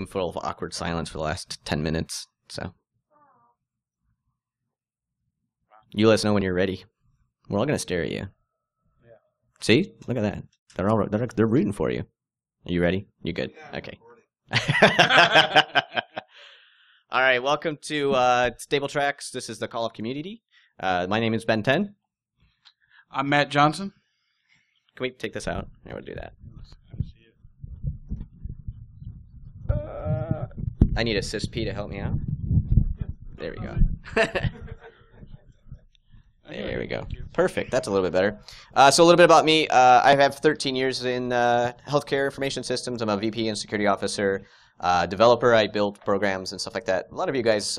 been full of awkward silence for the last 10 minutes. So you let us know when you're ready. We're all gonna stare at you. Yeah. See? Look at that. They're rooting for you. Are you ready? You good? Yeah, okay. All right. Welcome to Stable Tracks. This is the Call of Community. My name is Ben 10. I'm Matt Johnson. Can we take this out? I would do that. I need a SysP to help me out. There we go. There we go. Perfect. That's a little bit better. So a little bit about me. I have 13 years in healthcare information systems. I'm a VP and security officer. Developer. I build programs and stuff like that. A lot of you guys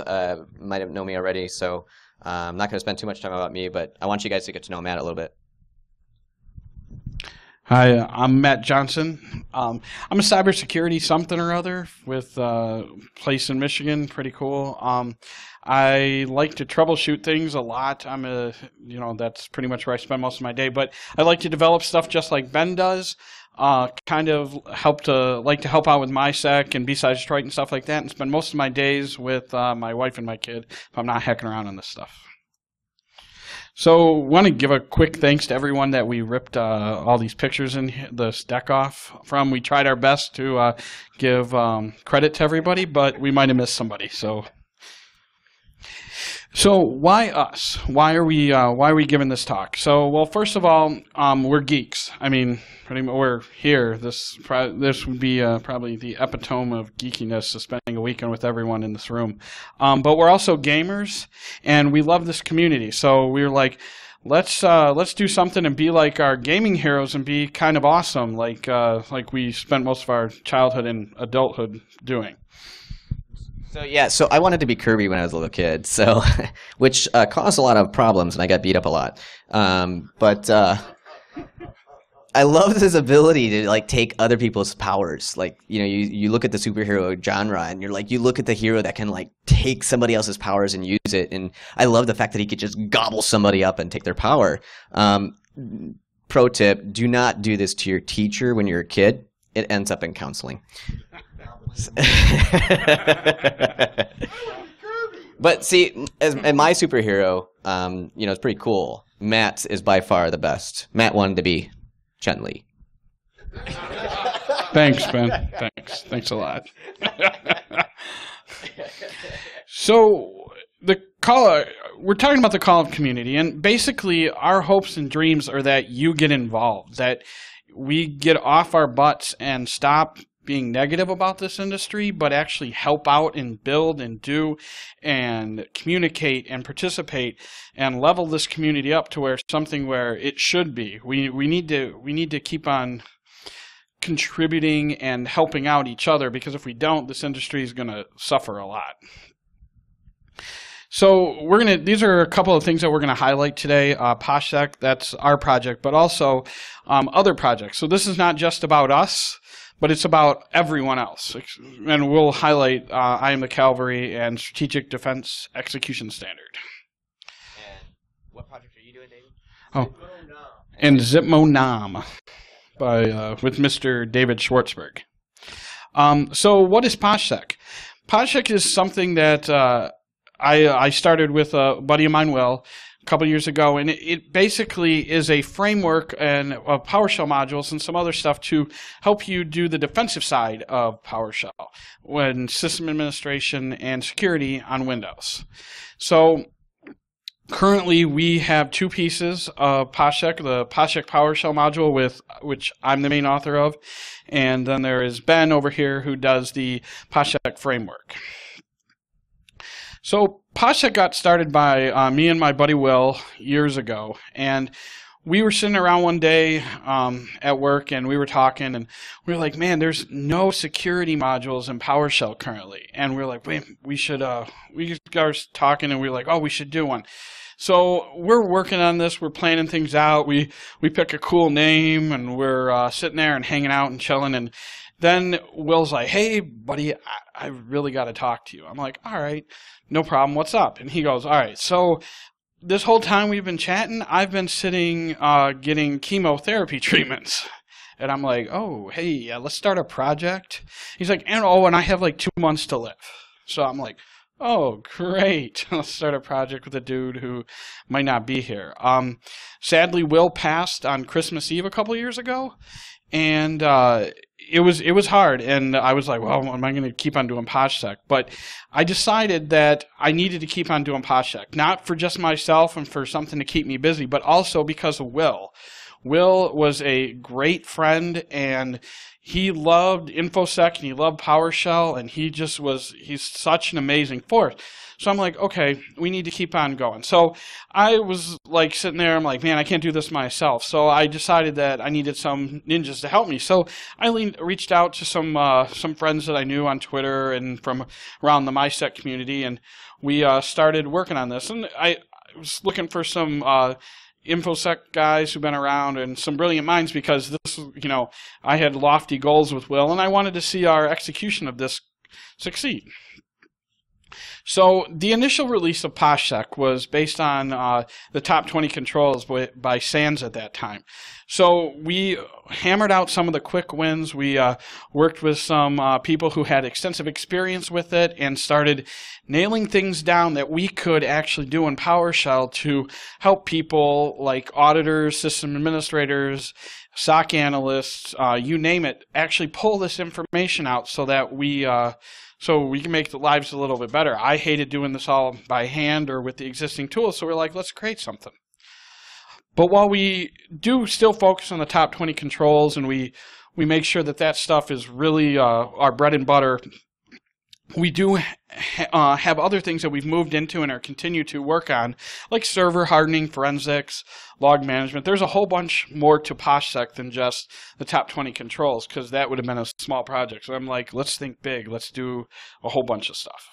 might have known me already, so I'm not going to spend too much time about me, but I want you guys to get to know Matt a little bit. Hi, I'm Matt Johnson. I'm a cybersecurity something or other with a place in Michigan. Pretty cool. I like to troubleshoot things a lot. That's pretty much where I spend most of my day. But I like to develop stuff just like Ben does. Kind of like to help out with MySec and B-Sides Detroit and stuff like that, and spend most of my days with my wife and my kid if I'm not hacking around on this stuff. So want to give a quick thanks to everyone that we ripped all these pictures in this deck off from. We tried our best to give credit to everybody, but we might have missed somebody. So why us? Why are we giving this talk? So, well, first of all, we're geeks. I mean, we're here. This would be probably the epitome of geekiness, of spending a weekend with everyone in this room. But we're also gamers, and we love this community. So we were like, let's do something and be like our gaming heroes and be kind of awesome, like we spent most of our childhood and adulthood doing. So I wanted to be Kirby when I was a little kid, which caused a lot of problems, and I got beat up a lot. But I love his ability to like take other people's powers. Like, you look at the superhero genre, and you look at the hero that can like take somebody else's powers and use it. And I love the fact that he could just gobble somebody up and take their power. Pro tip: do not do this to your teacher when you're a kid. It ends up in counseling. But see, and my superhero, it's pretty cool. Matt is by far the best. Matt wanted to be Chun-Li. Thanks, Ben. Thanks a lot. So we're talking about the Call of Community, and basically our hopes and dreams are that you get involved, that we get off our butts and stop being negative about this industry, but actually help out and build and do and communicate and participate and level this community up to where it should be. We need to keep on contributing and helping out each other, because if we don't, this industry is going to suffer a lot. So these are a couple of things that we're going to highlight today. PoshSec, that's our project, but also other projects. So this is not just about us, but it's about everyone else. And we'll highlight Am The Cavalry and Strategic Defense Execution Standard. And what project are you doing, David? Oh, and ZipMoNam with Mr. David Schwartzberg. So what is PoshSec? PoshSec is something that I started with a buddy of mine, Will, a couple of years ago, and it basically is a framework and of PowerShell modules and some other stuff to help you do the defensive side of PowerShell when system administration and security on Windows. So currently we have two pieces of PoshSec, the PoshSec PowerShell module, which I'm the main author of, and then there is Ben over here who does the PoshSec Framework. So PoshSec got started by me and my buddy Will years ago, and we were sitting around one day at work, and we were talking, and we were like, man, there's no security modules in PowerShell currently. And we were like, wait, we got talking, and we were like, oh, we should do one. So we're working on this. We're planning things out. We pick a cool name, and we're sitting there and hanging out and chilling. And then Will's like, hey, buddy, I really got to talk to you. I'm like, all right, no problem. What's up? And he goes, all right, so this whole time we've been chatting, I've been sitting getting chemotherapy treatments. And I'm like, oh, hey, let's start a project. He's like, and I have like 2 months to live. So I'm like, oh, great. Let's start a project with a dude who might not be here. Sadly, Will passed on Christmas Eve a couple years ago. And it was hard, and I was like, well, am I going to keep on doing PoshSec? But I decided that I needed to keep on doing PoshSec, not for just myself and for something to keep me busy, but also because of Will. Will was a great friend, and he loved InfoSec, and he loved PowerShell, and he's such an amazing force. So I'm like, okay, we need to keep on going. So I was like sitting there, I'm like, man, I can't do this myself. So I decided that I needed some ninjas to help me. So I reached out to some friends that I knew on Twitter and from around the MySec community, and we started working on this. And I was looking for some InfoSec guys who've been around and some brilliant minds, because this, I had lofty goals with Will, and I wanted to see our execution of this succeed. So the initial release of PoshSec was based on the top 20 controls by SANS at that time. So we hammered out some of the quick wins. We worked with some people who had extensive experience with it and started nailing things down that we could actually do in PowerShell to help people like auditors, system administrators, SOC analysts, you name it, actually pull this information out so that we can make the lives a little bit better. I hated doing this all by hand or with the existing tools, so we're like, let's create something. But while we do still focus on the top 20 controls, and we make sure that stuff is really our bread and butter, we do have other things that we've moved into and are continue to work on, like server hardening, forensics, log management. There's a whole bunch more to PoshSec than just the top 20 controls, because that would have been a small project. So I'm like, let's think big. Let's do a whole bunch of stuff.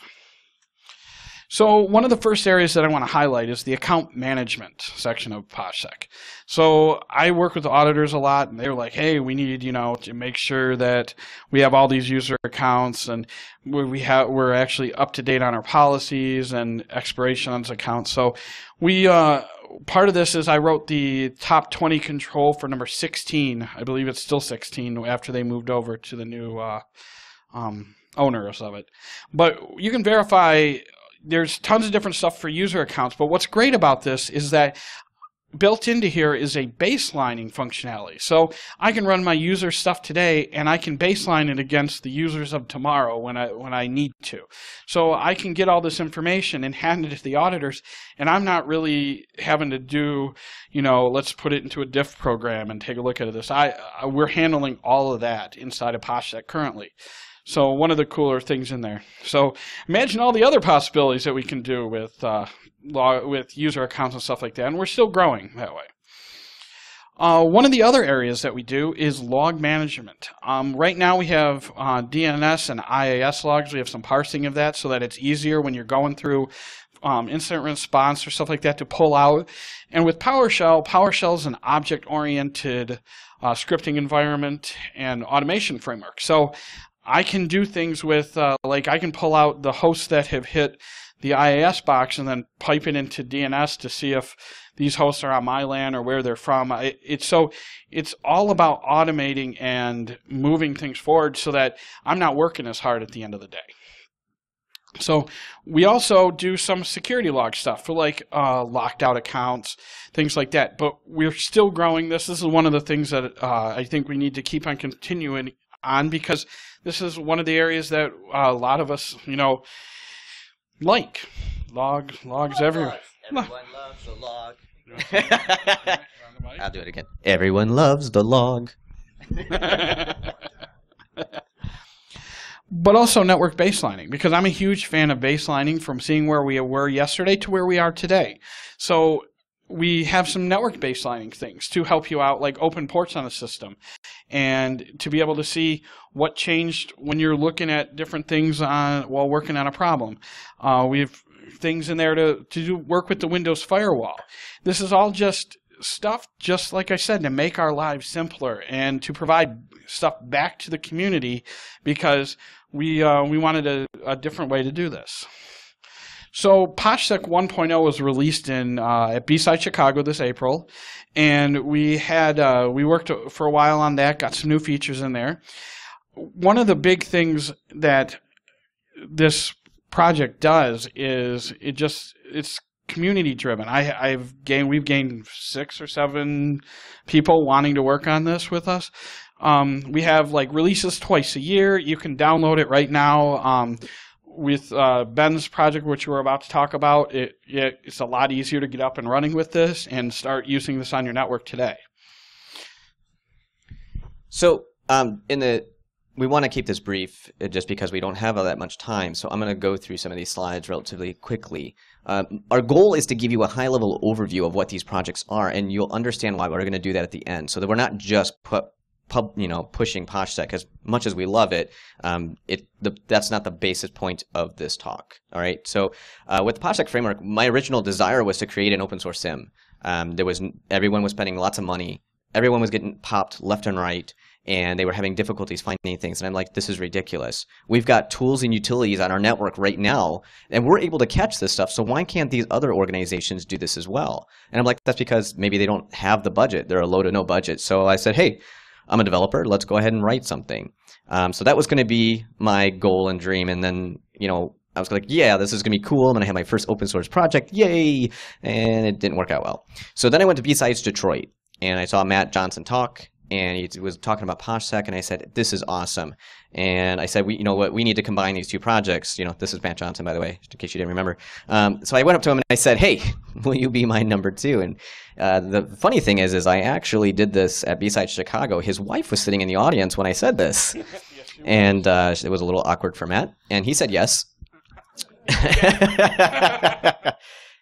So one of the first areas that I want to highlight is the account management section of PoshSec. So I work with auditors a lot, and they're like, hey, we need, to make sure that we have all these user accounts, and we're actually up to date on our policies and expiration on those accounts. So we part of this is I wrote the top 20 control for number 16. I believe it's still 16 after they moved over to the new owners of it. But you can verify. There's tons of different stuff for user accounts, but what's great about this is that built into here is a baselining functionality. So I can run my user stuff today, and I can baseline it against the users of tomorrow when I need to. So I can get all this information and hand it to the auditors, and I'm not really having to do, let's put it into a diff program and take a look at this. We're handling all of that inside of PoshSec currently. So one of the cooler things in there. So imagine all the other possibilities that we can do with user accounts and stuff like that, and we're still growing that way. One of the other areas that we do is log management. Right now we have DNS and IAS logs. We have some parsing of that so that it's easier when you're going through incident response or stuff like that to pull out. And with PowerShell is an object-oriented scripting environment and automation framework. So I can do things with, like I can pull out the hosts that have hit the IAS box and then pipe it into DNS to see if these hosts are on my LAN or where they're from. It's all about automating and moving things forward so that I'm not working as hard at the end of the day. So we also do some security log stuff for like locked out accounts, things like that. But we're still growing this. This is one of the things that I think we need to keep on continuing on, because this is one of the areas that a lot of us, like. Logs everywhere. Everyone loves the log. I'll do it again. Everyone loves the log. But also network baselining, because I'm a huge fan of baselining from seeing where we were yesterday to where we are today. So we have some network baselining things to help you out, like open ports on a system, and to be able to see what changed when you're looking at different things while working on a problem. We have things in there to work with the Windows firewall. This is all just stuff, just like I said, to make our lives simpler and to provide stuff back to the community, because we wanted a different way to do this. So PoshSec 1.0 was released at B-Side Chicago this April, and we worked for a while on that, got some new features in there. One of the big things that this project does is it's community driven. We've gained 6 or 7 people wanting to work on this with us. We have like releases twice a year. You can download it right now. With Ben's project, which we're about to talk about, it's a lot easier to get up and running with this and start using this on your network today. So we want to keep this brief just because we don't have all that much time. So I'm going to go through some of these slides relatively quickly. Our goal is to give you a high-level overview of what these projects are, and you'll understand why we're going to do that at the end, so that we're not just pushing PoshSec. As much as we love it, that's not the basis point of this talk. All right. So with the PoshSec framework, my original desire was to create an open source SIM. Everyone was spending lots of money. Everyone was getting popped left and right, and they were having difficulties finding things. And I'm like, this is ridiculous. We've got tools and utilities on our network right now, and we're able to catch this stuff. So why can't these other organizations do this as well? And I'm like, that's because maybe they don't have the budget. They're a low to no budget. So I said, hey, I'm a developer. Let's go ahead and write something. So that was going to be my goal and dream. And then, I was like, yeah, this is going to be cool. I'm going to have my first open source project. Yay. And it didn't work out well. So then I went to B-Sides Detroit, and I saw Matt Johnson talk, and he was talking about PoshSec, and I said, this is awesome. And I said, we need to combine these two projects. This is Matt Johnson, by the way, in case you didn't remember. So I went up to him and I said, hey, will you be my number 2? And the funny thing is I actually did this at B-Side Chicago. His wife was sitting in the audience when I said this. And it was a little awkward for Matt. And he said yes.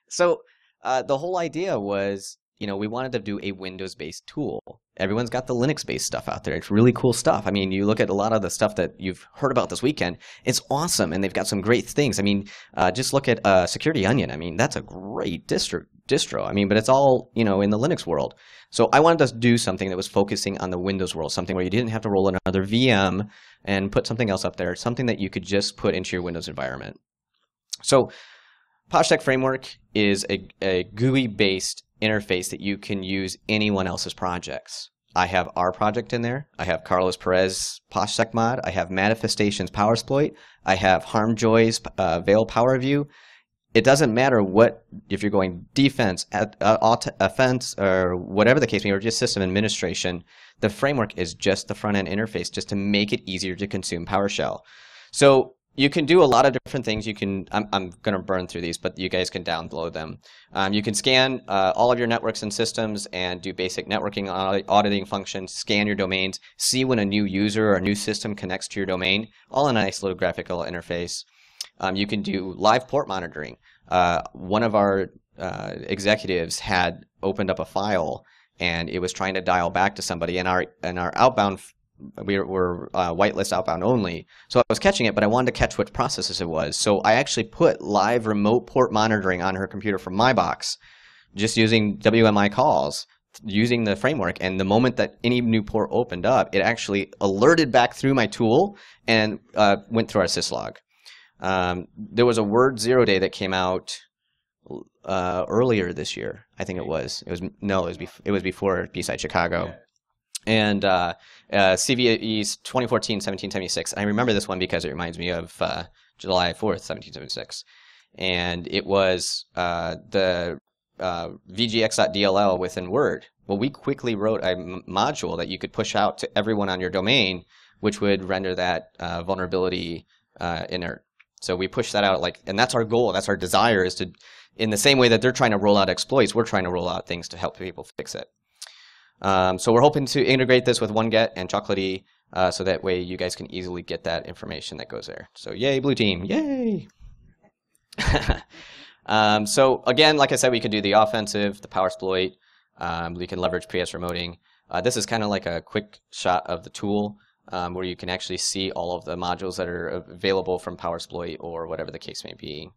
So the whole idea was, we wanted to do a Windows-based tool. Everyone's got the Linux-based stuff out there. It's really cool stuff. I mean, you look at a lot of the stuff that you've heard about this weekend. It's awesome, and they've got some great things. I mean, just look at Security Onion. I mean, that's a great distro. I mean, but it's all, in the Linux world. So I wanted to do something that was focusing on the Windows world, something where you didn't have to roll another VM and put something else up there, something that you could just put into your Windows environment. So PoshSec Framework is a GUI-based interface that you can use anyone else's projects. I have our project in there. I have Carlos Perez PoshSec mod. I have Manifestations PowerSploit. I have Harmjoy's Veil Power View. It doesn't matter if you're going defense, offense, or whatever the case may be, or just system administration. The framework is just the front end interface, just to make it easier to consume PowerShell. So you can do a lot of different things. I'm going to burn through these, but you guys can download them. You can scan all of your networks and systems and do basic networking auditing functions, scan your domains, see when a new user or a new system connects to your domain, all in a nice little graphical interface. You can do live port monitoring. One of our executives had opened up a file, and it was trying to dial back to somebody, and our outbound we're whitelist outbound only. So I was catching it, but I wanted to catch which processes it was. So I actually put live remote port monitoring on her computer from my box, just using WMI calls, using the framework. And the moment that any new port opened up, it actually alerted back through my tool and went through our syslog. There was a Word 0 day that came out earlier this year. I think it was. It was before B-Side Chicago. Yeah. And CVE's 2014-1776. I remember this one because it reminds me of July 4th, 1776. And it was the VGX.dll within Word. Well, we quickly wrote a module that you could push out to everyone on your domain, which would render that vulnerability inert. So we pushed that out, and that's our goal. That's our desire, is to, in the same way that they're trying to roll out exploits, we're trying to roll out things to help people fix it. So we're hoping to integrate this with OneGet and Chocolatey, so that way you guys can easily get that information that goes there. So yay, blue team, yay! So again, like I said, we could do the offensive, the PowerSploit. We can leverage PS remoting. This is kind of like a quick shot of the tool, where you can actually see all of the modules that are available from PowerSploit or whatever the case may be.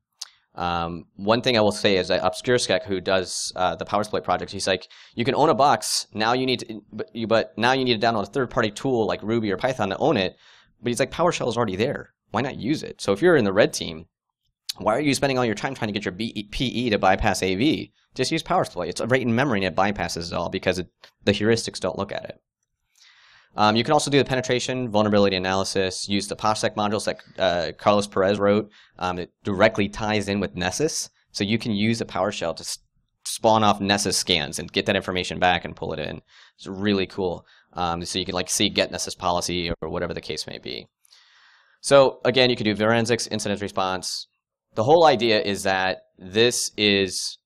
One thing I will say is that ObscureSkek, who does the PowerSploit project, he's like, you can own a box. Now you need to, but now you need to download a third-party tool like Ruby or Python to own it. But he's like, PowerShell is already there. Why not use it? So if you're in the red team, Why are you spending all your time trying to get your PE to bypass AV? Just use power supply. It's right in memory and it bypasses it all because the heuristics don't look at it. You can also do the penetration, vulnerability analysis, use the PoshSec modules that Carlos Perez wrote. It directly ties in with Nessus. So you can use a PowerShell to spawn off Nessus scans and get that information back and pull it in. It's really cool. So you can like see get Nessus policy or whatever the case may be. So again, you can do forensics, incident response. The whole idea is that this is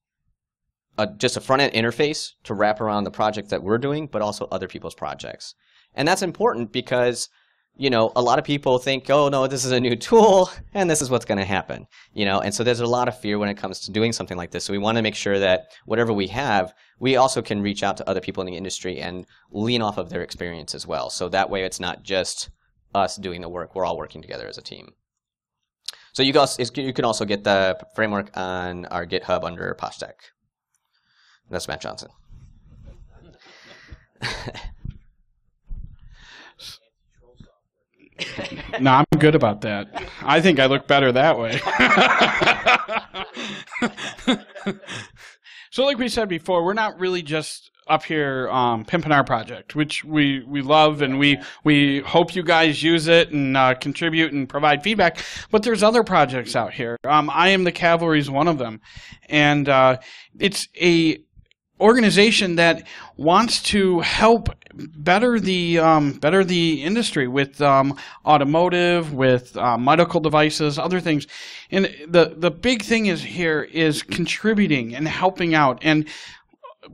just a front-end interface to wrap around the project that we're doing, but also other people's projects. And that's important because, you know, a lot of people think, oh, no, this is a new tool, and this is what's going to happen. You know, and so there's a lot of fear when it comes to doing something like this. So we want to make sure that whatever we have, we also can reach out to other people in the industry and lean off of their experience as well. So that way it's not just us doing the work. We're all working together as a team. So you can also get the framework on our GitHub under PoshSec. That's Matt Johnson. No, I'm good about that. I think I look better that way. So like we said before, we're not really just up here pimping our project, which we love, and we hope you guys use it and contribute and provide feedback. But there's other projects out here. I Am The Cavalry is one of them. And it's a organization that wants to help better the industry with automotive, with medical devices, other things. And the big thing is contributing and helping out and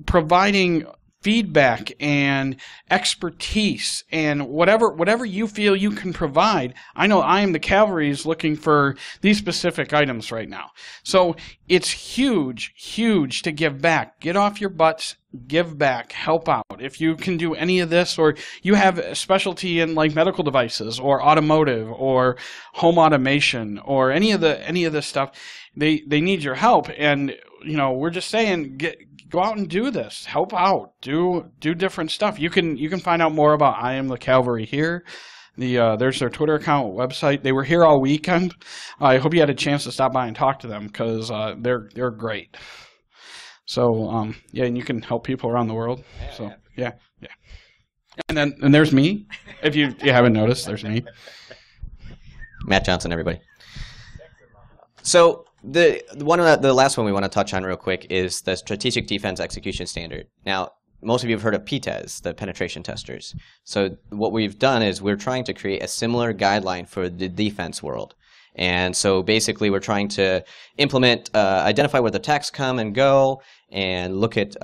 providing feedback and expertise and whatever you feel you can provide. I know I Am The Cavalry is looking for these specific items right now. So it's huge to give back. Get off your butts, give back, help out. If you can do any of this, or you have a specialty in like medical devices or automotive or home automation or any of this stuff, they need your help. And you know, we're just saying, go out and do this. Help out. Do different stuff. You can find out more about I Am The Cavalry here. There's their Twitter account, website. They were here all weekend. I hope you had a chance to stop by and talk to them because they're great. So yeah, and you can help people around the world. So yeah. And there's me. If you haven't noticed, there's me. Matt Johnson, everybody. So the last one we want to touch on real quick is the Strategic Defense Execution Standard. Now, most of you have heard of PTES, the penetration testers. So what we've done is we're trying to create a similar guideline for the defense world. And so basically we're trying to implement, identify where the attacks come and go, and look at,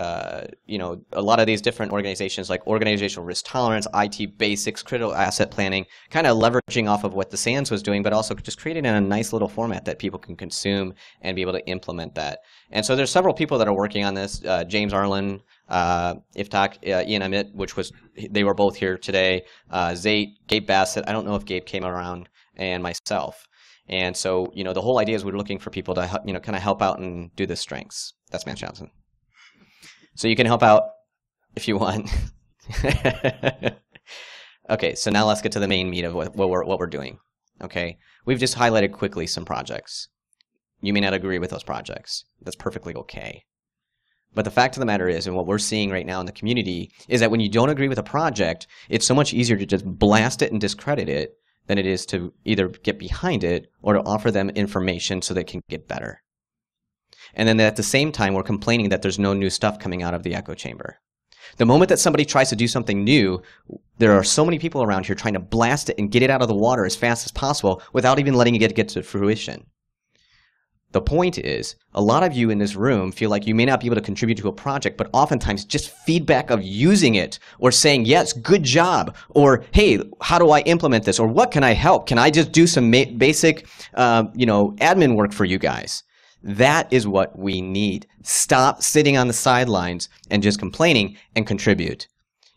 you know, a lot of these different organizations like organizational risk tolerance, IT basics, critical asset planning, kind of leveraging off of what the SANS was doing, but also just creating in a nice little format that people can consume and be able to implement that. And so there's several people that are working on this. James Arlen, Iftak, Ian Amit, they were both here today. Zate, Gabe Bassett, I don't know if Gabe came around, and myself. And so, you know, the whole idea is we're looking for people to, you know, kind of help out and do the strengths. That's Matt Johnson. So you can help out if you want. Okay, so now let's get to the main meat of what we're doing. Okay, we've just highlighted quickly some projects. You may not agree with those projects. That's perfectly okay. But the fact of the matter is, and what we're seeing right now in the community, is that when you don't agree with a project, it's so much easier to just blast it and discredit it than it is to either get behind it or to offer them information so they can get better. And then at the same time, we're complaining that there's no new stuff coming out of the echo chamber. The moment that somebody tries to do something new, there are so many people around here trying to blast it and get it out of the water as fast as possible without even letting it get to fruition. The point is, a lot of you in this room feel like you may not be able to contribute to a project, but oftentimes just feedback of using it or saying, yes, good job, or hey, how do I implement this, or what can I help? Can I just do some basic admin work for you guys? That is what we need. Stop sitting on the sidelines and just complaining and contribute.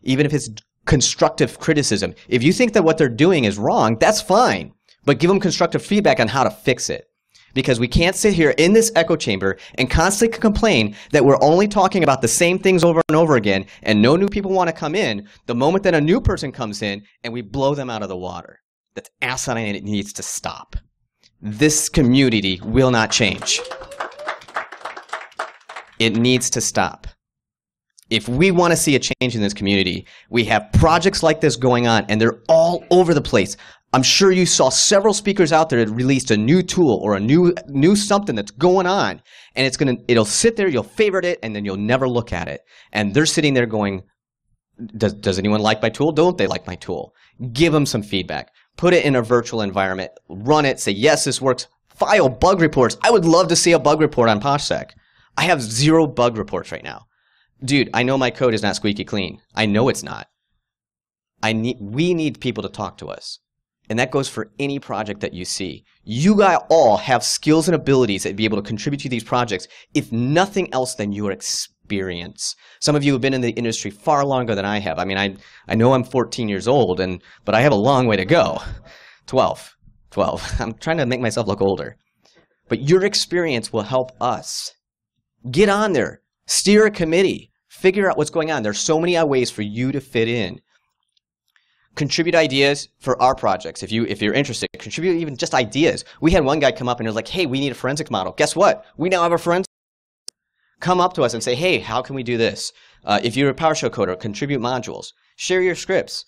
Even if it's constructive criticism. If you think that what they're doing is wrong, that's fine, but give them constructive feedback on how to fix it. Because we can't sit here in this echo chamber and constantly complain that we're only talking about the same things over and over again and no new people want to come in the moment that a new person comes in and we blow them out of the water. That's asinine and it needs to stop. this community will not change. It needs to stop. If we want to see a change in this community, we have projects like this going on, and they're all over the place. I'm sure you saw several speakers out there that released a new tool or a new something that's going on, and it'll sit there, you'll favorite it, and then you'll never look at it. And they're sitting there going, does anyone like my tool? Don't they like my tool? Give them some feedback. Put it in a virtual environment. Run it. Say, yes, this works. File bug reports. I would love to see a bug report on PoshSec. I have 0 bug reports right now. Dude, I know my code is not squeaky clean. I know it's not. We need people to talk to us. And that goes for any project that you see. You guys all have skills and abilities that be able to contribute to these projects, if nothing else than your experience. Some of you have been in the industry far longer than I have. I mean, I know I'm 14 years old, but I have a long way to go. 12. I'm trying to make myself look older. But your experience will help us. Get on there. Steer a committee. Figure out what's going on. There's so many ways for you to fit in. Contribute ideas for our projects. If you're interested, contribute even just ideas. We had one guy come up and he was like, hey, we need a forensics model. Guess what? We now have a forensics. Come up to us and say, hey, how can we do this? If you're a PowerShell coder, contribute modules. Share your scripts.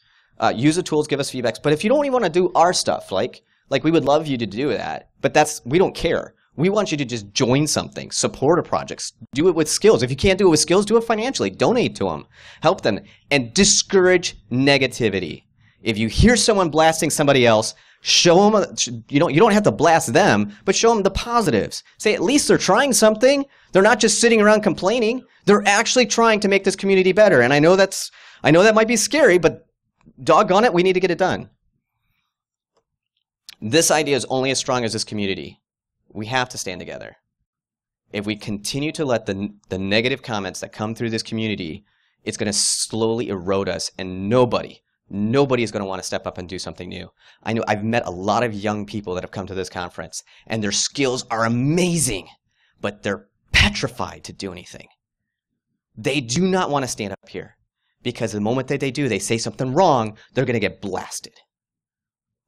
Use the tools, give us feedbacks. But if you don't even want to do our stuff, like we would love you to do that, but we don't care. We want you to just join something, support a project, do it with skills. If you can't do it with skills, do it financially. Donate to them. Help them. And discourage negativity. If you hear someone blasting somebody else, show them, you don't have to blast them, but show them the positives. Say at least they're trying something. They're not just sitting around complaining. They're actually trying to make this community better. And I know that might be scary, but doggone it, we need to get it done. This idea is only as strong as this community. We have to stand together. If we continue to let the negative comments that come through this community, it's going to slowly erode us, and nobody is going to want to step up and do something new. I know I've met a lot of young people that have come to this conference, and their skills are amazing, but they're petrified to do anything. They do not want to stand up here, because the moment that they do, they say something wrong, they're going to get blasted.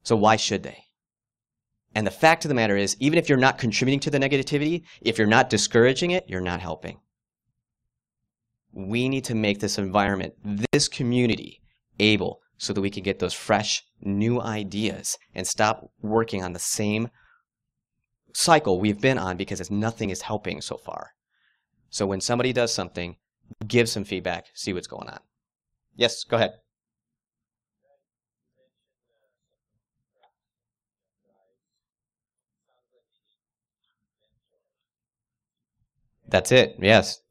So why should they? And the fact of the matter is, even if you're not contributing to the negativity, if you're not discouraging it, you're not helping. We need to make this environment, this community, able so that we can get those fresh, new ideas and stop working on the same cycle we've been on because nothing is helping so far. So when somebody does something, give some feedback, see what's going on. Yes, go ahead. That's it, yes.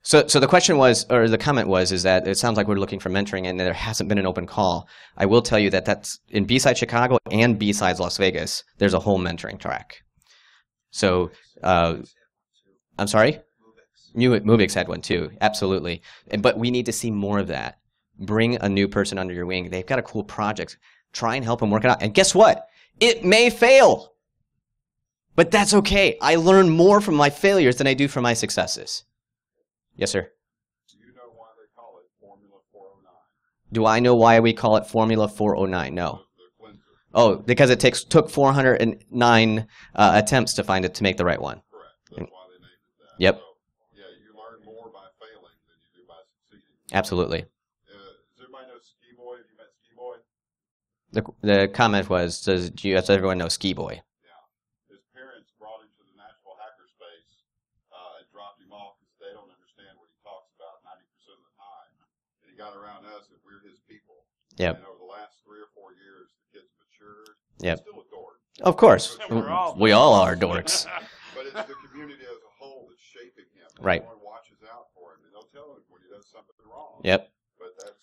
So the question was, or the comment was, is that it sounds like we're looking for mentoring and there hasn't been an open call. I will tell you that that's in B-Side Chicago and B-Sides Las Vegas, there's a whole mentoring track. So, I'm sorry? Movix had one too, absolutely. But we need to see more of that. Bring a new person under your wing. They've got a cool project. Try and help them work it out. And guess what? It may fail. But that's okay. I learn more from my failures than I do from my successes. Yes, sir? Do you know why they call it Formula 409? Do I know why we call it Formula 409? No. Oh, because it took 409 attempts to find it to make the right one. Correct. That's why they named it that. Yep. So, yeah, you learn more by failing than you do by succeeding. Absolutely. Does everybody know Ski Boy? Have you met Ski Boy? The comment was, does everyone know Ski Boy? Yeah. His parents brought him to the National Hackerspace and dropped him off because they don't understand what he talks about 90% of the time. And he got around us and we're his people. Yep. And over the last 3 or 4 years, the kid's matured. Yep. He's still a dork. Of course. We all are dorks. But it's the community as a whole that's shaping him. Right. Everyone watches out for him, and they'll tell him when he does something wrong. Yep. But that's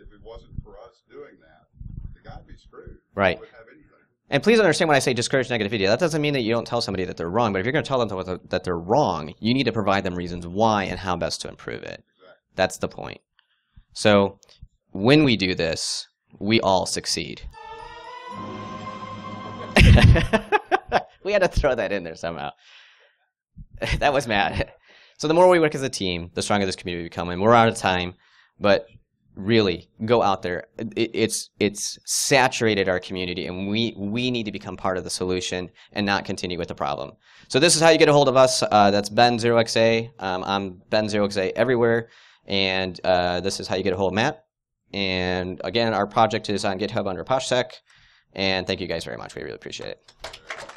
if it wasn't for us doing that, the guy'd be screwed. Right. He wouldn't have anything. And please understand when I say discourage negativity, that doesn't mean that you don't tell somebody that they're wrong. But if you're going to tell them that they're wrong, you need to provide them reasons why and how best to improve it. Exactly. That's the point. So when we do this, we all succeed. We had to throw that in there somehow. That was Matt. So the more we work as a team, the stronger this community will become. And we're out of time. But really go out there. It's saturated our community, and we need to become part of the solution and not continue with the problem. So this is how you get a hold of us. That's Ben0XA. I'm Ben0XA everywhere, and this is how you get a hold of Matt. And again, our project is on GitHub under PoshSec. And thank you guys very much. We really appreciate it.